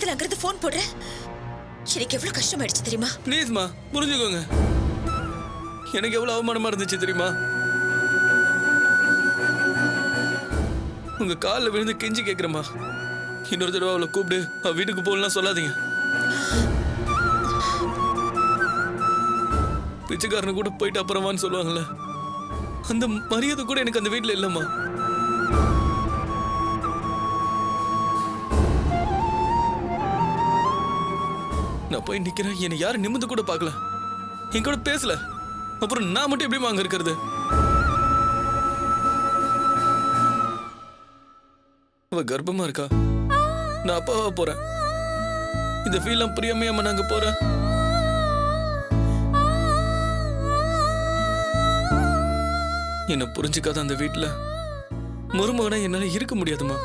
நேரத்துல அங்கிருந்து போன் போடுற? எனக்கு எவ்வளவு கஷ்டமாயிடுச்சு தெரியுமா? ப்ளீஸ்மா புரிஞ்சுக்கோங்க. எனக்கு எவ்வளவு அவமானமா இருந்துச்சு தெரியுமா? உங்க காலில் விழுந்து கெஞ்சி கேட்கிறேம்மா, இன்னொரு தடவை அவளை கூப்பிடு, அவ வீட்டுக்கு போகலாம் சொல்லாதீங்க. பிச்சைக்காரனு கூட போயிட்டு அப்புறமான்னு சொல்லுவாங்கல்ல, அந்த மரியாதை கூட எனக்கு அந்த வீட்டில் இல்லைம்மா. நான் போய் நிக்கிறேன், என்னை யாரும் நிமிந்து கூட பார்க்கல, என் கூட பேசல. அப்புறம் நான் மட்டும் எப்படிமா அங்க இருக்கிறது? அவ கர்ப்பமா இருக்கா, நான் அப்பாவா போறேன். இந்த ஃபீல்லாம் புரியாமையாம நாங்க போறேன். என்ன புரிஞ்சுக்காத அந்த வீட்டுல மருமகனா என்னால இருக்க முடியாதுமா.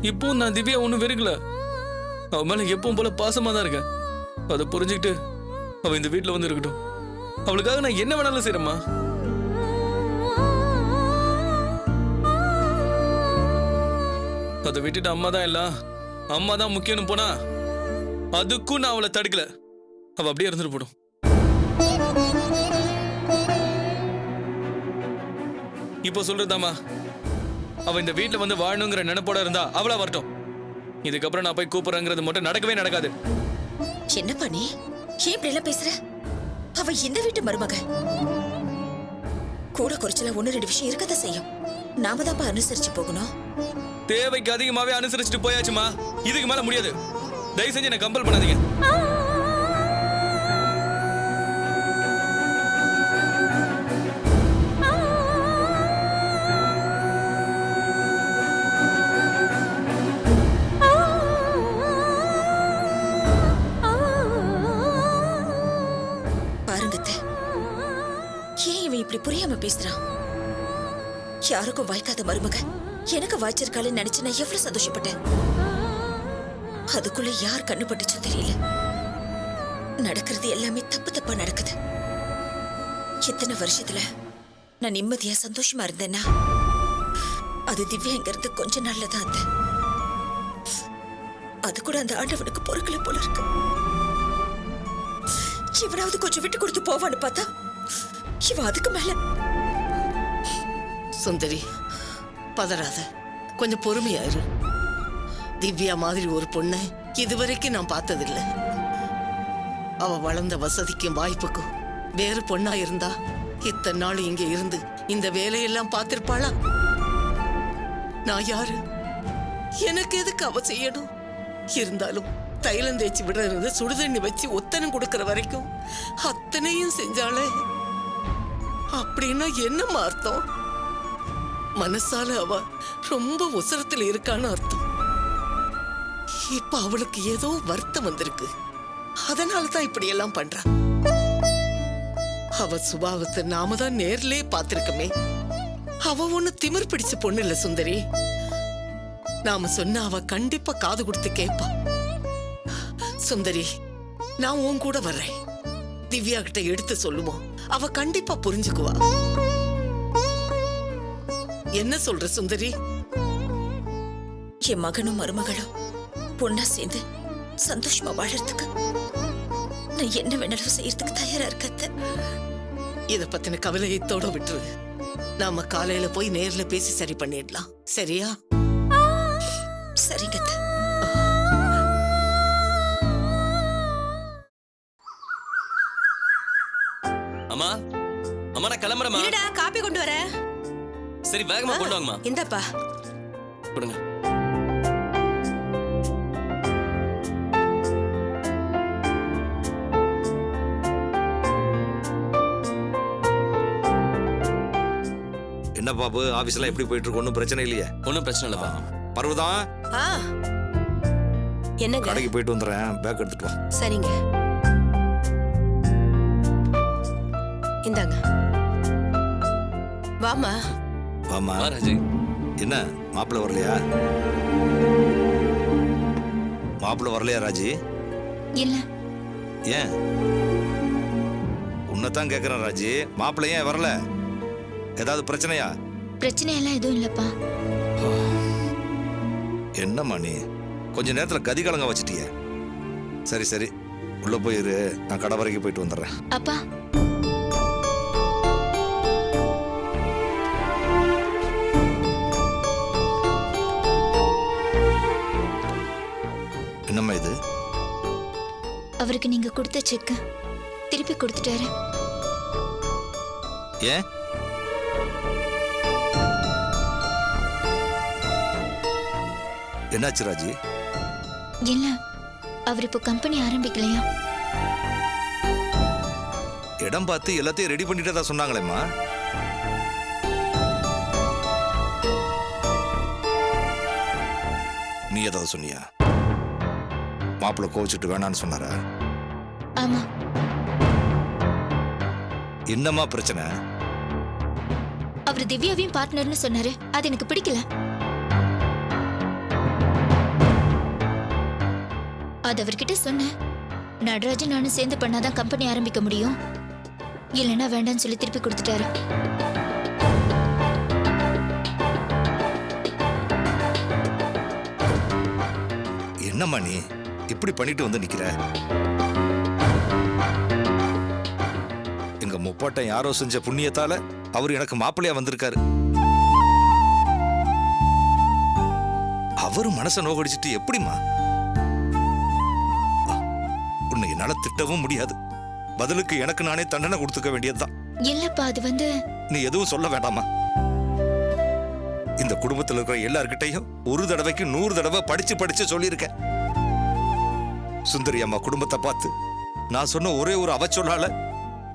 இப்போ நான் திவ்யா ஒண்ணும் வெறுக்கல, அவ மேல எப்பவும் போல பாசமா தான் இருக்கேன். அதை புரிஞ்சுக்கிட்டு அவ இந்த வீட்டுல வந்து இருக்கட்டும். அவளுக்காக நான் என்ன வேணாலும் செய்யறேம்மா. அதை விட்டுட்டு அம்மா தான் இல்ல, அம்மா தான் முக்கியம்னு போனா அதுக்கும் நான் அவளை தடுக்கல. அவ அப்படியே இருந்துட்டு போடும். இப்போ சொல்றதாமா, அவ இந்த வீட்டுல வந்து வாழணுங்கிற நினைப்போட இருந்தா அவளா வரட்டும். இதுக்கப்புறம் நான் போய் கூப்பிடுறேங்கிறது மட்டும் நடக்கவே நடக்காது. என்ன பண்ணி ஏன் இப்படி எல்லாம் பேசுற? அவ இந்த வீட்டு மருமக. கூட குறைச்சல ஒன்னு ரெண்டு விஷயம் இருக்கதான் செய்யும். நாம தான் அனுசரிச்சு போகணும். தேவைக்கு அதிகமாவே அனுசரிச்சுட்டு போயாச்சுமா, இதுக்கு மேல முடியாது. தயவு செஞ்சு என்ன கம்பல் பண்ணாதீங்க. இப்படி புரியாம பேசுறான். யாருக்கும் வாய்க்காத மருமக எனக்கு வாய்ச்சிருக்காளன்னு நினைச்சு நான் எவ்வளவு சந்தோஷப்பட்டேன். அதுக்குள்ள யார் கண்ணு பட்டுச்சோ தெரியல. நடக்கிறது எல்லாமே தப்பு தப்பா நடக்குது. இத்தனை வருஷத்துல நான் நிம்மதியா சந்தோஷமா இருந்தேன்னா அது திவ்யாங்கிறது கொஞ்ச நாள்லதான் அந்த அது கூட அந்த ஆண்டவனுக்கு பொறுக்கல போல இருக்கு. இவனாவது கொஞ்சம் விட்டு கொடுத்து போவான்னு பார்த்தா இவ அதுக்கு மேல. சுந்தரி, பதறாத, கொஞ்சம் பொறுமையாயிரு. திவ்யா மாதிரி ஒரு பொண்ணை இதுவரைக்கும் நான் பார்த்ததில்லை. அவ வளர்ந்த வசதிக்கும் வாய்ப்புக்கும் வேறு பொண்ணா இருந்தா இத்தனை நாள் இங்க இருந்து இந்த வேலையெல்லாம் பார்த்திருப்பாளா? நான் யாரு? எனக்கு எதுக்கு அவ செய்யணும்? இருந்தாலும் தைலம் தேய்ச்சி விடுறது, சுடுதண்ணி வச்சு ஒத்தனம் கொடுக்கற வரைக்கும் அத்தனையும் செஞ்சாலே. அப்படின்னா என்னம்மா அர்த்தம்? மனசால அவ ரொம்ப உசரத்தில் இருக்கான்னு அர்த்தம். இப்ப அவளுக்கு ஏதோ வருத்தம் வந்திருக்கு, அதனாலதான் இப்படி எல்லாம் பண்றா. அவ சுபாவத்தை நாம தான் நேர்லயே பார்த்திருக்கமே. அவ ஒண்ணு திமிர் பிடிச்ச பொண்ணு இல்ல சுந்தரி. நாம சொன்ன அவ கண்டிப்பா காது கொடுத்து கேட்பா. சுந்தரி, நான் உன் கூட வர்றேன். திவ்யா கிட்ட எடுத்து சொல்லுவோம், அவ கண்டிப்பா புரிஞ்சுக்குவா. என்ன சொல்ற சுந்தரி? என் மகனும் மருமகளும் பொண்ணா சேர்ந்து சந்தோஷமா வாழறதுக்கு நான் என்ன வேணாலும் செய்யறதுக்கு தயாரா இருக்கத்த. இத பத்தின கவலையத்தோட விட்டுரு. நாம காலையில போய் நேர்ல பேசி சரி பண்ணிடலாம், சரியா? சரிங்க. அம்மா, அம்மா நான் கிளம்புறேம்மா. இருடா, காப்பி கொண்டு வர. சரி, வேகமா கொண்டு வாங்கம்மா. இந்தப்பா கொடுங்க. என்ன பாபு, ஆபீஸ்ல எப்படி போயிட்டு இருக்கு? ஒன்றும் பிரச்சனை இல்லையே? ஒன்றும் பிரச்சனை இல்லைப்பா. பர்வதம், என்னங்க? கடைக்கு போயிட்டு வந்துடுறேன், பேக் எடுத்துட்டு வா. சரிங்க. இந்தாங்க. வாமா. வாமா. ராஜி, என்ன மாப்பிள்ளை வரலையா? மாப்பிள்ளை வரலையா ராஜி? இல்ல. ஏன்? உன்னைத்தான் கேட்கிறேன் ராஜி, மாப்பிள்ளை ஏன் வரல? ஏதாவது பிரச்சனையா? பிரச்சனை எல்லாம் எதுவும் இல்லப்பா. என்னம்மா நீ கொஞ்ச நேரத்துல கதி கலங்க வச்சிட்டிய. சரி சரி உள்ள போயிரு, நான் கடை வரைக்கும் போயிட்டு வந்துடுறேன். அப்பா என்னம்மா இது? அவருக்கு நீங்க கொடுத்த செக் திருப்பி கொடுத்துட்டாரு. ஏன்? என்னாச்சு ராஜி? இல்ல அவர் இப்போ கம்பெனி ஆரம்பிக்கலையா? இடம் பார்த்து எல்லாத்தையும் ரெடி பண்ணிட்டதா சொன்னாங்களேம்மா. நீ ஏதாவது சொன்னியா? மாப்பிள்ளை கோவிச்சுட்டு வேணான்னு சொன்னாரா? ஆமா, என்னம்மா பிரச்சனை? அவர் திவ்யாவையும் பார்ட்னர்னு சொன்னாரு. அது எனக்கு பிடிக்கல. அது அவர்கிட்ட சொன்னேன். நடராஜன் நானும் சேர்ந்து பண்ணாதான் கம்பெனி ஆரம்பிக்க முடியும், இல்லைன்னா வேண்டாம்னு சொல்லி திருப்பி கொடுத்துட்டாரு. என்னம்மா நீ இப்படி பண்ணிட்டு வந்து நிக்கிற? எங்க முப்பாட்டன் யாரோ செஞ்ச புண்ணியத்தால அவர் எனக்கு மாப்பிள்ளையா வந்திருக்காரு. அவரு மனச நோகடிச்சிட்டு எப்படிம்மா? உன்னை என்னால திட்டவும் முடியாது. பதிலுக்கு எனக்கு நானே தண்டனை கொடுத்துக்க வேண்டியதுதான். இல்லப்பா, அது வந்து நீ எதுவும் சொல்ல வேண்டாமா? இந்த குடும்பத்தில் இருக்கிற எல்லார்கிட்டையும் ஒரு தடவைக்கு 100 தடவை படிச்சு படிச்சு சொல்லியிருக்கேன். சுந்தரி அம்மா குடும்பத்தை பார்த்து நான் சொன்ன ஒரே ஒரு அவச்சொல்லால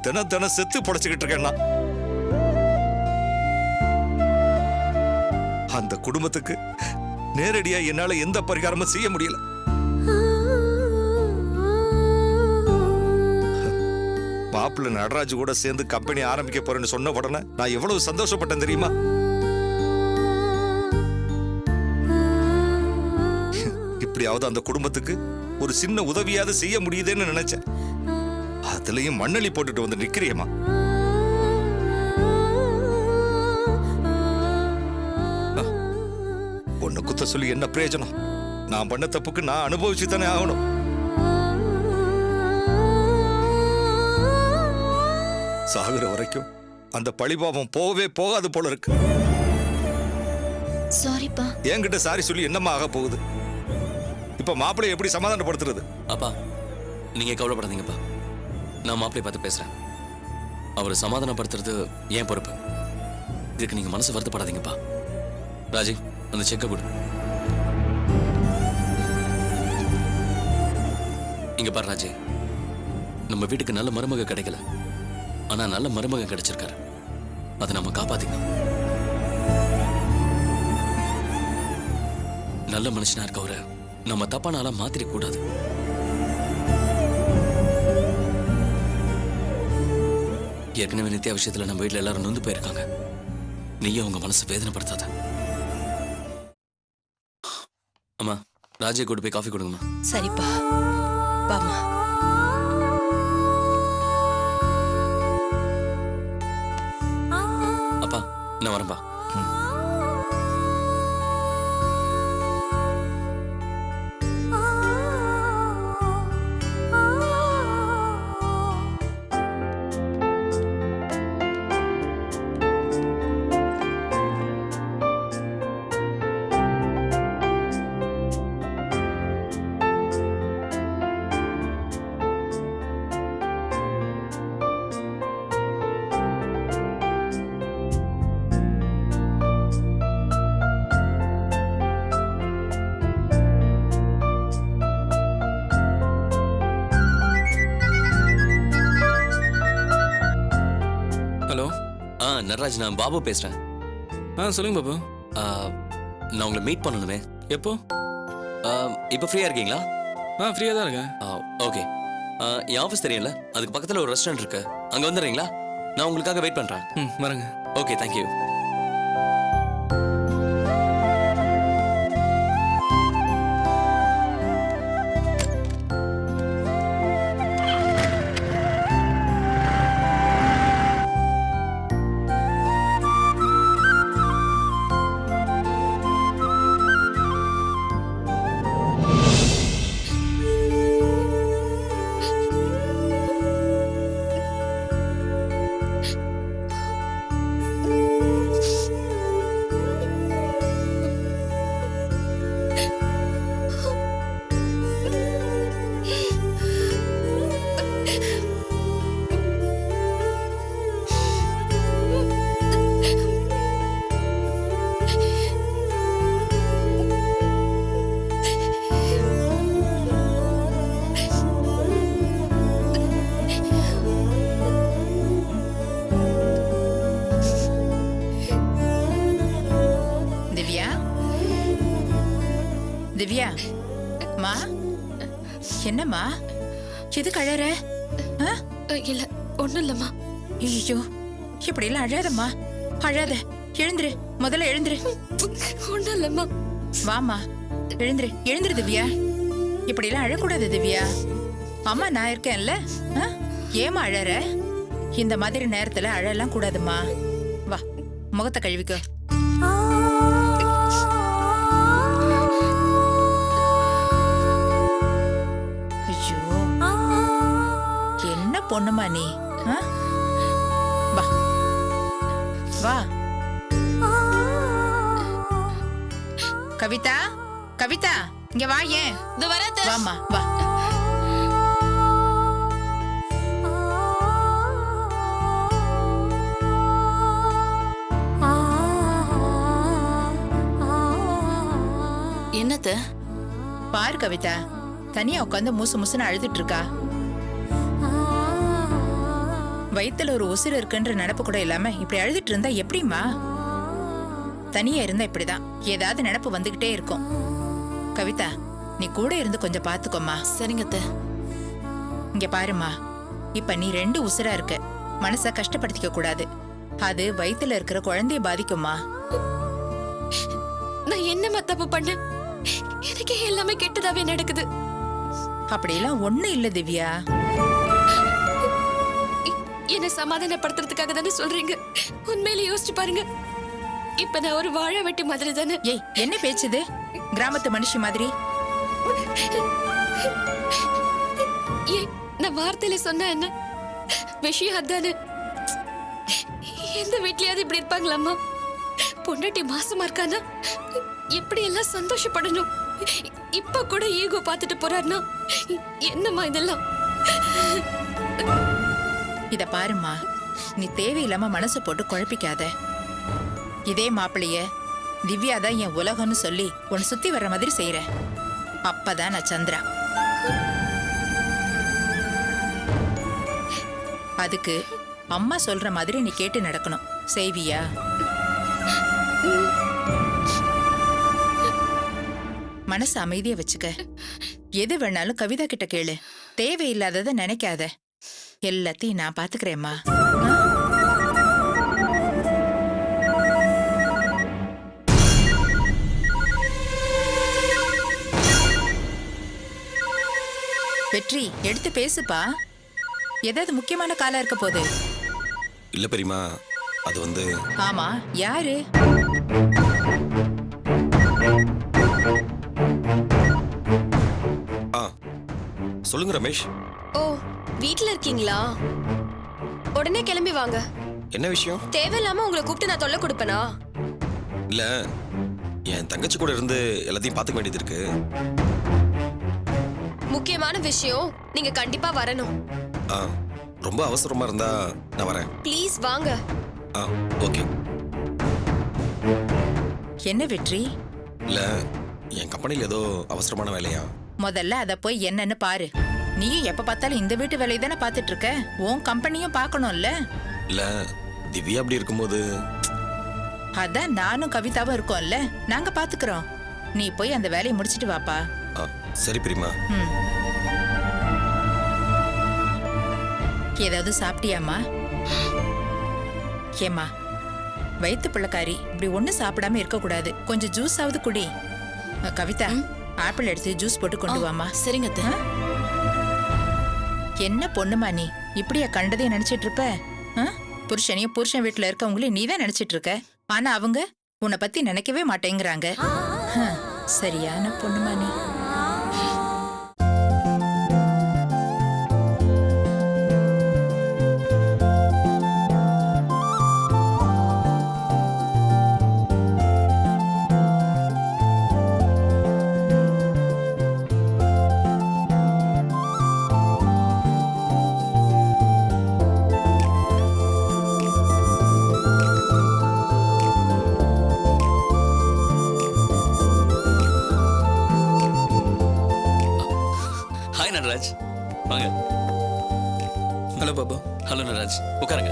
தினம் தினம் செத்து பொழைச்சுக்கிட்டு இருக்கேன்னா, அந்த குடும்பத்துக்கு நேரடியா என்னால எந்த பரிகாரமும் செய்ய முடியல. மாப்பிள்ளை நடராஜ் கூட சேர்ந்து கம்பெனி ஆரம்பிக்க போறேன்னு சொன்ன உடனே நான் எவ்வளவு சந்தோஷப்பட்டேன் தெரியுமா? இப்படியாவது அந்த குடும்பத்துக்கு ஒரு சின்ன உதவியாவது செய்ய முடியுதுன்னு நினைச்சேன். அதுலயும் மண்ணலி போட்டுட்டு வந்து நிக்கிறியம்மா. ஒன்னு குத்த சொல்லி என்ன பிரயோஜனம்? நான் பண்ண தப்புக்கு நான் அனுபவிச்சு தானே ஆகணும். சாகுற வரைக்கும் அந்த பழிபாவம் போகவே போகாது போல இருக்கு. சாரிப்பா. என்கிட்ட சாரி சொல்லி என்னம்மா ஆக போகுது? இப்ப மாப்பிள்ளைய எப்படி சமாதானப்படுத்துறது? அப்பா நீங்க கவலைப்படாதீங்கப்பா, நான் மாப்பிள்ளைய பார்த்து பேசுறேன். அவரை சமாதானப்படுத்துறது ஏன் பொறுப்பு. இதுக்கு நீங்க மனசு வருத்தப்படாதீங்கப்பா. ராஜி, அந்த செக்கை கொடு. இங்க பாரு ராஜி, நம்ம வீட்டுக்கு நல்ல மருமக கிடைக்கல, ஆனா நல்ல மருமக கிடைச்சிருக்காரு. அதை நம்ம காப்பாத்திக்கணும். நல்ல மனுஷனா இருக்கவரை நம்ம தப்பான ஆளா மாத்திர கூடாது. ஏற்கனவே நித்யா விஷயத்துல நம்ம வீட்டுல எல்லாரும் நொந்து போயிருக்காங்க. நீயும் உங்க மனசு வேதனைப்படுத்தாத. அம்மா, ராஜியை கூட்டு போய் காஃபி கொடுங்கம்மா. சரிப்பா, வாமா. அப்பா நான் வரேன்பா. ஹலோ. நடராஜ், நான் பாபு பேசுறேன். சொல்லுங்க பாபு. நான் உங்களை மீட் பண்ணணுமே. எப்போ? இப்போ ஃப்ரீயா இருக்கீங்களா? ஃப்ரீயாக தான் இருக்கேன். ஓகே. என் ஆஃபீஸ் தெரியல, அதுக்கு பக்கத்தில் ஒரு ரெஸ்டாரண்ட் இருக்கு, அங்கே வந்துடுறீங்களா? நான் உங்களுக்காக வெயிட் பண்ணுறேன். வரேங்க. Okay, thank you. திவ்யா மா என்னம்மா எதுக்கு அழற இல்ல ஒண்ணும் இல்லம்மா. ஐயோ இப்படி எல்லாம் அழாதம்மா, அழாத. எழுந்துரு, முதல்ல எழுந்துரு. ஒண்ணும் இல்லம்மா. வாமா, எழுந்துரு எழுந்துரு திவ்யா. இப்படி எல்லாம் அழக்கூடாது திவ்யா. அம்மா நான் இருக்கேன்ல. ஏமா அழற? இந்த மாதிரி நேரத்துல அழலாம் கூடாதுமா. வா, முகத்தை கழுவிக்கோ. ஐயோ என்ன பொண்ணுமா நீ? வா வா. கவிதா, கவிதா இங்க வா. ஏன் வாமா வா. என்னத்த? பாரு கவிதா, தனியா உட்காந்து மூசு முசுன்னு அழுதுட்டு இருக்கா. வயித்துல ஒரு உசுறு இருக்குன்ற நினப்பு கூட இல்லாம இப்படி அழுதுட்டு இருந்தா எப்படிமா? தனியா இருந்தா இப்படிதான், ஏதாவது நினப்பு வந்துகிட்டே இருக்கும். கவிதா, நீ கூட இருந்து கொஞ்சம் பாத்துக்கோமா. சரிங்கத்த. இங்க பாருமா, இப்ப நீ 2 உசுரா இருக்க. மனச கஷ்டப்படுத்திக்க கூடாது. அது வயித்துல இருக்கிற குழந்தைய பாதிக்குமா. நான் என்னமா தப்பு பண்ண? எனக்கு எல்லாமே கெட்டதாவே நடக்குது. அப்படியெல்லாம் ஒண்ணு இல்ல திவ்யா. என்ன சமாதானப்படுத்துறதுக்காக தானே சொல்றீங்க? உண்மையில யோசிச்சு பாருங்க. இப்ப நான் ஒரு வாழை வெட்டி மாதிரி தானே. ஏய், என்ன பேச்சுது? கிராமத்து மனுஷி மாதிரி. ஏய், நான் வார்த்தையில சொன்ன என்ன விஷயம் அதானே. எந்த வீட்லயாவது இப்படி இருப்பாங்களாமா? பொண்டாட்டி மாசமா இருக்கானா எப்படி எல்லாம் சந்தோஷப்படணும். இப்ப கூட ஈகோ பார்த்துட்டு போறாருன்னா என்னம்மா இதெல்லாம்? இத பாருமா, நீ தேவையில்லாம மனசை போட்டு குழப்பிக்காத. இதே மாப்பிளைய திவ்யா தான் என் உலகம்னு சொல்லி உன்னை சுத்தி வர்ற மாதிரி செய்யற. அப்பதான் நான் சந்திரா. அதுக்கு அம்மா சொல்ற மாதிரி நீ கேட்டு நடக்கணும். செய்வியா? மனசு அமைதியா வச்சுக்க. எது வேணாலும் கவிதா கிட்ட கேளு. தேவையில்லாததை நினைக்காத. எல்லாத்தையும் நான் பாத்துக்கிறேம்மா. வெற்றி, எடுத்து பேசுப்பா. ஏதாவது முக்கியமான காலா இருக்க போது. இல்ல பெரியமா, அது வந்து ஆமா, யாரு? சொல்லுங்க ரமேஷ். ஓ, வீட்ல இருக்கீங்களா? உடனே கிளம்பி வாங்க. என்ன விஷயம்? தேவையில்லாம உங்களை கூப்பிட்டு நான் தொல்லை கொடுப்பேனா? இல்ல, என் தங்கச்சி கூட இருந்து எல்லாத்தையும் பாத்துக்க வேண்டியது இருக்கு. முக்கியமான விஷயம், நீங்க கண்டிப்பா வரணும். ரொம்ப அவசரமா இருந்தா நான் வரேன். ப்ளீஸ் வாங்க. ஓகே. என்ன வெற்றி? இல்ல, என் கம்பெனில ஏதோ அவசரமான வேலையா. முதல்ல அத போய் என்னன்னு பாரு. நீயும் எப்ப பார்த்தாலும் இந்த வீட்டு வேலையை தானே பாத்துட்டு இருக்க. உன் கம்பெனியும் பார்க்கணும்ல. இல்ல, திவ்யா அப்படி இருக்கும்போது. அதான் நானும் கவிதாவும் இருக்கோம்ல, நாங்க பாத்துக்கிறோம். நீ போய் அந்த வேலையை முடிச்சிட்டு வாப்பா. சரி பெரியமா. ஏதாவது சாப்பிட்டியாமா? ஏமா, வயிற்று பிள்ளைக்காரி இப்படி ஒண்ணு சாப்பிடாம இருக்க கூடாது. கொஞ்சம் ஜூஸ் ஆவது குடி. கவிதா, ஆப்பிள் எடுத்து ஜூஸ் போட்டு கொண்டு வாமா. சரிங்க. என்ன பொண்ணுமா நீ? இப்படியா கண்டதையும் நினைச்சிட்டு இருப்ப? புருஷனையும் புருஷன் வீட்டுல இருக்கவங்களையும் நீதான் நினைச்சிட்டு இருக்க. ஆனா அவங்க உன்னை பத்தி நினைக்கவே மாட்டேங்கிறாங்க. சரியான பொண்ணுமா நீ. நடராஜ், வாங்க. ஹலோ பாபு. ஹலோ நடராஜ், உட்காருங்க.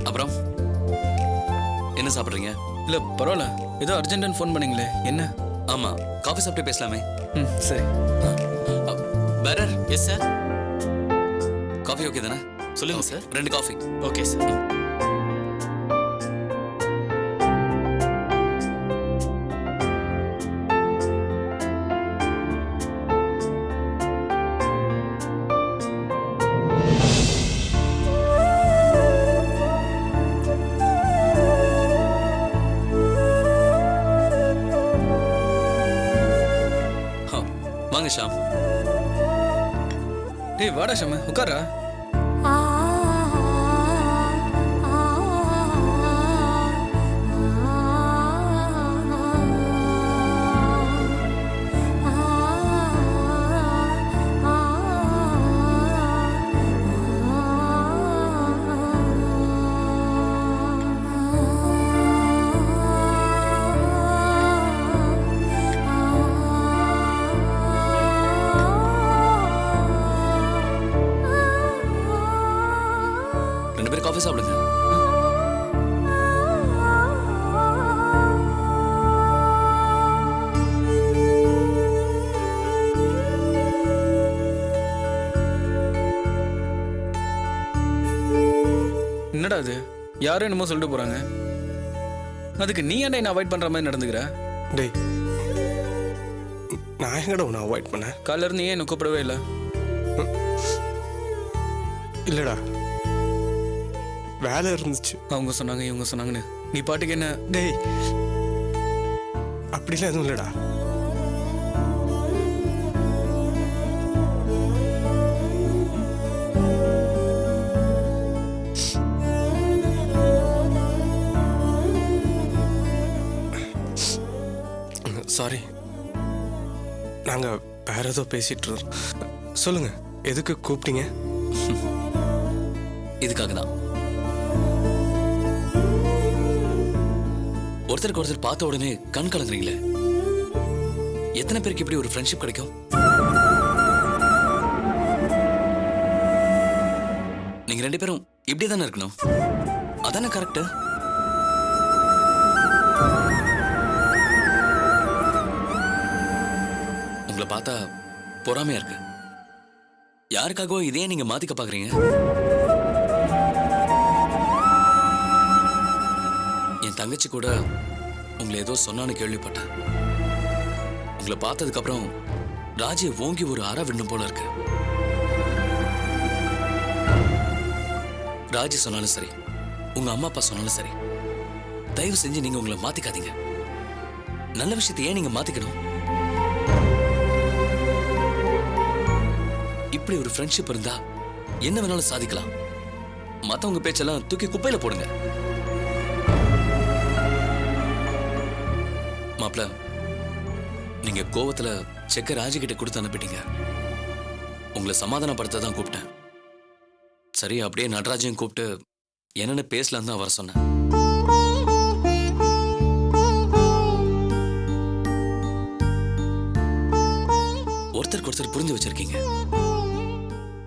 அப்புறம் என்ன சாப்பிட்றீங்க? இல்லை பரவாயில்ல, ஏதோ அர்ஜென்ட்டுன்னு ஃபோன் பண்ணீங்களே, என்ன? ஆமா, காஃபி சாப்பிட்டு பேசலாமே. ம், சரி. பேரர், எஸ் சார். காஃபி ஓகே தானே? சொல்லுங்க சார். 2 காஃபி. Okay sir. வாங்க ஷாம். டேய் வாடா ஷாமு, உட்காரா. காஃபி சாப்பிடுங்க. என்னடா அது, யாரும் என்னமோ சொல்லிட்டு போறாங்க. அதுக்கு நீ ஏன்டா என்ன அவாய்ட் பண்ற மாதிரி நடந்துக்கிற? டேய், நான் எங்கடா உன்னை அவாய்ட் பண்ணேன்? காலையில இருந்து ஏன் என்ன கூப்பிடவே இல்லை? இல்லடா, வேலை இருந்துச்சு. அவங்க சொன்னாங்க இவங்க சொன்னாங்கன்னு நீ பாட்டுக்கு என்ன? டேய், அப்படிலாம் எதுவும் இல்லடா. சாரி, நாங்க வேற ஏதோ பேசிட்டு இருக்கோம். சொல்லுங்க, எதுக்கு கூப்பிட்டீங்க? இதுக்காக தான். ஒருத்தருக்கு ஒருத்தர் பார்த்த உடனே கண் கலங்குறீங்களே, எத்தனை பேருக்கு இப்படி ஒரு ஃப்ரெண்ட்ஷிப் கிடைக்கும்? நீங்க 2 பேரும் இப்படி தானே இருக்கணும். அதானே கரெக்ட். உங்களை பார்த்தா பொறாமையா இருக்கு. யாருக்காகவோ இதே நீங்க மாத்திக்க பாக்குறீங்க. என் தங்கச்சி கூட உங்களை ஏதோ சொன்னான்னு கேள்விப்பட்டேன். உங்களை பார்த்ததுக்கு அப்புறம் ராஜியை ஓங்கி ஒரு அற விண்ணும் போல இருக்கு. ராஜி சொன்னாலும் சரி, உங்க அம்மா அப்பா சொன்னாலும் சரி, தயவு செஞ்சு நீங்க உங்களை மாத்திக்காதீங்க. நல்ல விஷயத்தை ஏன் நீங்க மாத்திக்கணும்? இப்படி ஒரு ஃப்ரெண்ட்ஷிப் இருந்தா என்ன வேணாலும் சாதிக்கலாம். மத்தவங்க பேச்செல்லாம் தூக்கி குப்பையில போடுங்க. மாப்ள, நீங்க கோவத்துல செக்க ராஜி கிட்ட கொடுத்து அனுப்பிட்டீங்க. உங்களை சமாதானப்படுத்த தான் கூப்பிட்டேன். சரி, அப்படியே நடராஜையும் கூப்பிட்டு என்னென்ன பேசலாம் தான் வர சொன்னேன். ஒருத்தருக்கு ஒருத்தர் புரிஞ்சு வச்சிருக்கீங்க.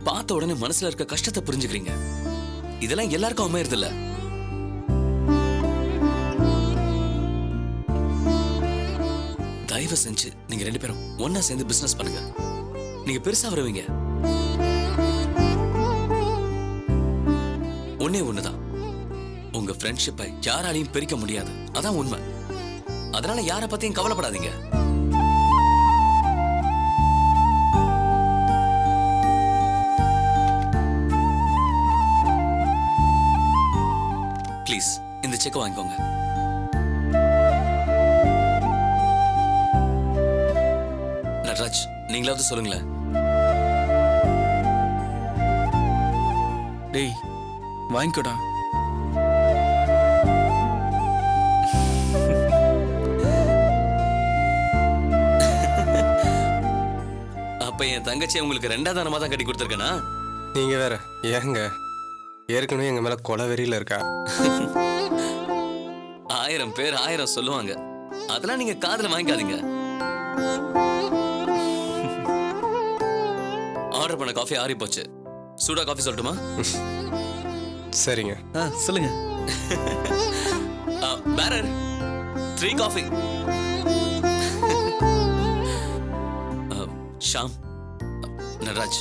பார்த்த உடனே மனசுல இருக்க கஷ்டத்தை புரிஞ்சுக்கிறீங்க. இதெல்லாம் எல்லாருக்கும் அமையறது இல்ல. தயவு செஞ்சு நீங்க 2 பேரும் ஒன்னா சேர்ந்து பிசினஸ் பண்ணுங்க. நீங்க பெருசா வருவீங்க. ஒன்னே ஒண்ணுதான், உங்க ஃப்ரெண்ட்ஷிப்பை யாராலையும் பிரிக்க முடியாது. அதான் உண்மை. அதனால யாரை பத்தியும் கவலைப்படாதீங்க. ப்ளீஸ் இந்த செக் வாங்கிக்கோங்க. நடராஜ், நீங்களாவது சொல்லுங்களேன். டேய் வாங்கிக்கோடா. அப்ப என் தங்கச்சி உங்களுக்கு 2ஆம் தானமா தான் கட்டி கொடுத்துருக்கேனா? நீங்க வேற ஏங்க, ஏற்கனவே எங்க மேல கொலவெறியில இருக்கா. 1000 பேர் 1000 சொல்லுவாங்க. அதெல்லாம் நீங்க காதுல வாங்கிக்காதீங்க. ஆர்டர் பண்ண காஃபி ஆறி போச்சு. சூடா காஃபி சொல்லட்டுமா? சரிங்க. சொல்லுங்க. பேரர், 3 காஃபி. ஷாம், நடராஜ்,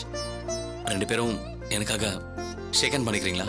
2 பேரும் எனக்காக ஷேக் ஹேண்ட் பண்ணிக்கிறீங்களா?